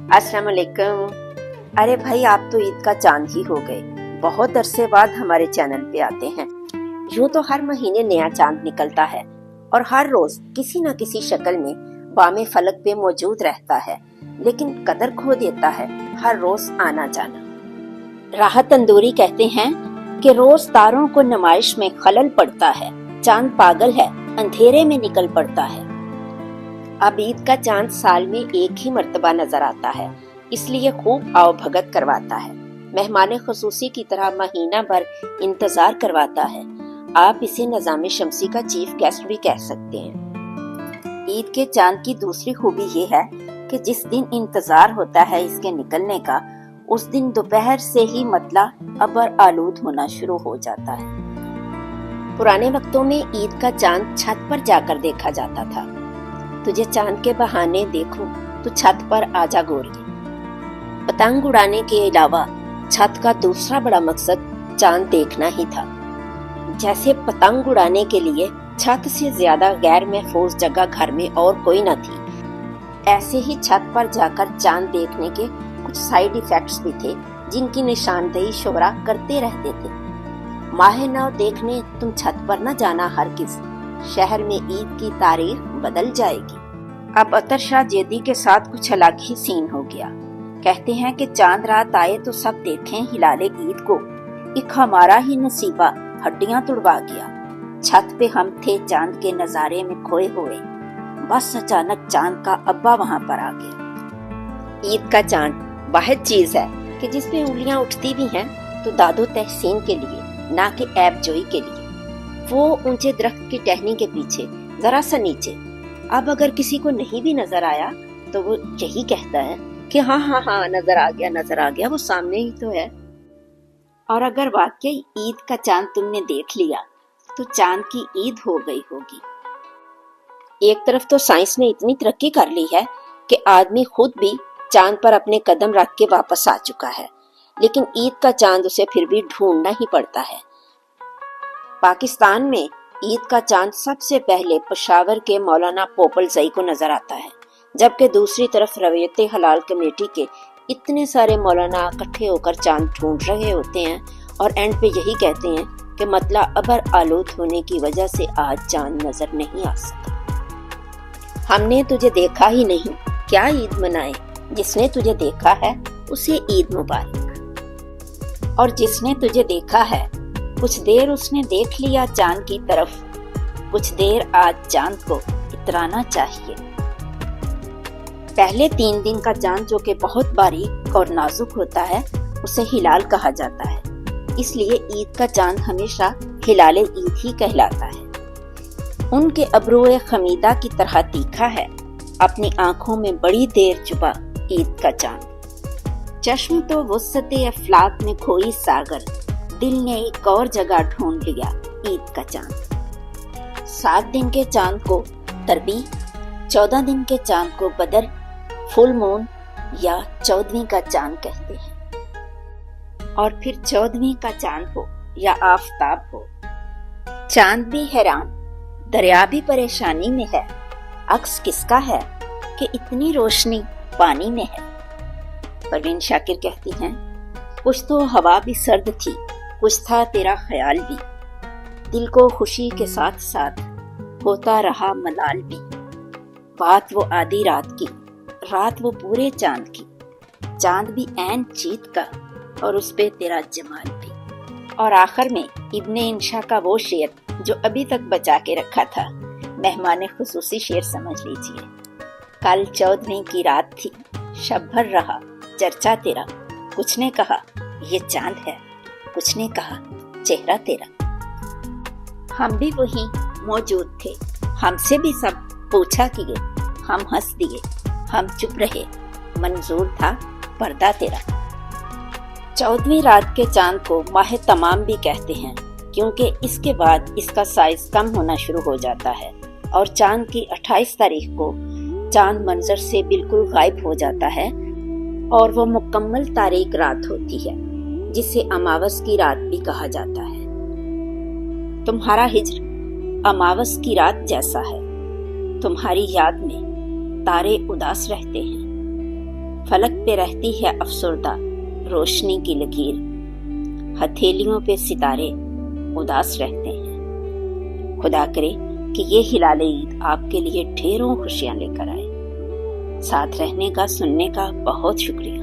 अस्सलाम वालेकुम। अरे भाई, आप तो ईद का चांद ही हो गए। बहुत अरसे बाद हमारे चैनल पे आते हैं। यूं तो हर महीने नया चांद निकलता है और हर रोज किसी न किसी शक्ल में बामे फलक पे मौजूद रहता है, लेकिन कदर खो देता है हर रोज आना जाना। राहत तंदूरी कहते हैं कि रोज तारों को नुमाइश में खलल पड़ता है, चांद पागल है, अंधेरे में निकल पड़ता है। अब ईद का चांद साल में एक ही मर्तबा नजर आता है, इसलिए खूब आवभगत करवाता है। मेहमान खुसूसी की तरह महीना भर इंतजार करवाता है। आप इसे निज़ाम शमसी का चीफ गेस्ट भी कह सकते हैं। ईद के चांद की दूसरी खूबी ये है कि जिस दिन इंतजार होता है इसके निकलने का, उस दिन दोपहर से ही मतला अबर आलूद होना शुरू हो जाता है। पुराने वक्तों में ईद का चांद छत पर जाकर देखा जाता था। तुझे चांद के बहाने देखूं तो छत पर आजा गोरिये। पतंग उड़ाने के अलावा छत का दूसरा बड़ा मकसद चांद देखना ही था। जैसे पतंग उड़ाने के लिए छत से ज्यादा गैर महफूज जगह घर में और कोई न थी, ऐसे ही छत पर जाकर चांद देखने के कुछ साइड इफेक्ट्स भी थे, जिनकी निशानदेही शोरा करते रहते थे। माह नौ देखने तुम छत पर न जाना हरगिज़, शहर में ईद की तारीख बदल जाएगी। अब अतर शाह जेदी के साथ कुछ अलग ही सीन हो गया। कहते हैं कि चांद रात आए तो सब देखें हिलाले ईद को, एक हमारा ही नसीबा हड्डियां तुड़वा गया। छत पे हम थे चांद के नजारे में खोए हुए, बस अचानक चांद का अब्बा वहां पर आ गया। ईद का चांद वाहिद चीज है कि जिसपे उंगलियां उठती भी हैं तो दादो तहसीन के लिए, ना कि ऐब जोई के लिए। वो ऊंचे दरख्त की टहनी के पीछे जरा सा नीचे। अब अगर किसी को नहीं भी नजर आया तो वो यही कहता है कि हाँ हाँ हाँ नजर आ गया, वो सामने ही तो है। और अगर वाकई ईद का चांद तुमने देख लिया तो चांद की ईद हो गई होगी। एक तरफ तो साइंस ने इतनी तरक्की कर ली है कि आदमी खुद भी चांद पर अपने कदम रख के वापस आ चुका है, लेकिन ईद का चांद उसे फिर भी ढूंढना ही पड़ता है। पाकिस्तान में ईद का चांद सबसे पहले पेशावर के मौलाना पोपल जई को नजर आता है, जबकि दूसरी तरफ रवियत हलाल कमेटी के इतने सारे मौलाना इकट्ठे होकर चांद ढूंढ रहे होते हैं और एंड पे यही कहते हैं कि मतलब अबर आलूद होने की वजह से आज चांद नजर नहीं आ सका। हमने तुझे देखा ही नहीं, क्या ईद मनाए? जिसने तुझे देखा है उसे ईद मुबारक। और जिसने तुझे देखा है कुछ देर उसने देख लिया चांद की तरफ, कुछ देर आज चांद को इतराना चाहिए। पहले 3 दिन का चांद जो कि बहुत बारीक और नाजुक होता है उसे हिलाल कहा जाता है, इसलिए ईद का चांद हमेशा हिलाले ईद ही कहलाता है। उनके अब्रुए खमीदा की तरह तीखा है, अपनी आंखों में बड़ी देर छुपा ईद का चांद। चश्म तो वुस्सते अफलाक में खोई सागर, दिल ने एक और जगह ढूंढ लिया ईद का चांद। 7 दिन के चांद को तरबी, 14 दिन के चांद को बदर, फुल मून या 14वीं का चांद कहते हैं। और फिर 14वीं का चांद हो या आफताब हो, चांद भी हैरान, दरिया भी परेशानी में है। अक्स किसका है कि इतनी रोशनी पानी में है। परवीन शाकिर कहती हैं, कुछ तो हवा भी सर्द थी, कुछ था तेरा ख्याल भी, दिल को खुशी के साथ साथ होता रहा मलाल भी। बात वो आधी रात की, रात वो पूरे चांद की, चांद भी ऐन चीत का और उस पे तेरा जमाल भी। और आखिर में इब्ने इंशा का वो शेर जो अभी तक बचा के रखा था, मेहमान खुसूसी शेर समझ लीजिए। कल 14वीं की रात थी, शब भर रहा चर्चा तेरा, कुछ ने कहा ये चांद है, कुछ ने कहा चेहरा तेरा। हम भी वहीं मौजूद थे, हमसे भी सब पूछा किए, हम हंस दिए, हम चुप रहे, मंजूर था पर्दा तेरा। 14वीं रात के चांद को माह तमाम भी कहते हैं, क्योंकि इसके बाद इसका साइज कम होना शुरू हो जाता है और चांद की 28 तारीख को चांद मंजर से बिल्कुल गायब हो जाता है और वो मुकम्मल तारीख रात होती है, जिसे अमावस की रात भी कहा जाता है। तुम्हारा हिज्र अमावस की रात जैसा है, तुम्हारी याद में तारे उदास रहते हैं। फलक पे रहती है अफसुर्दा रोशनी की लकीर, हथेलियों पे सितारे उदास रहते हैं। खुदा करे कि ये हिलाल ईद आपके लिए ढेरों खुशियां लेकर आए। साथ रहने का, सुनने का बहुत शुक्रिया।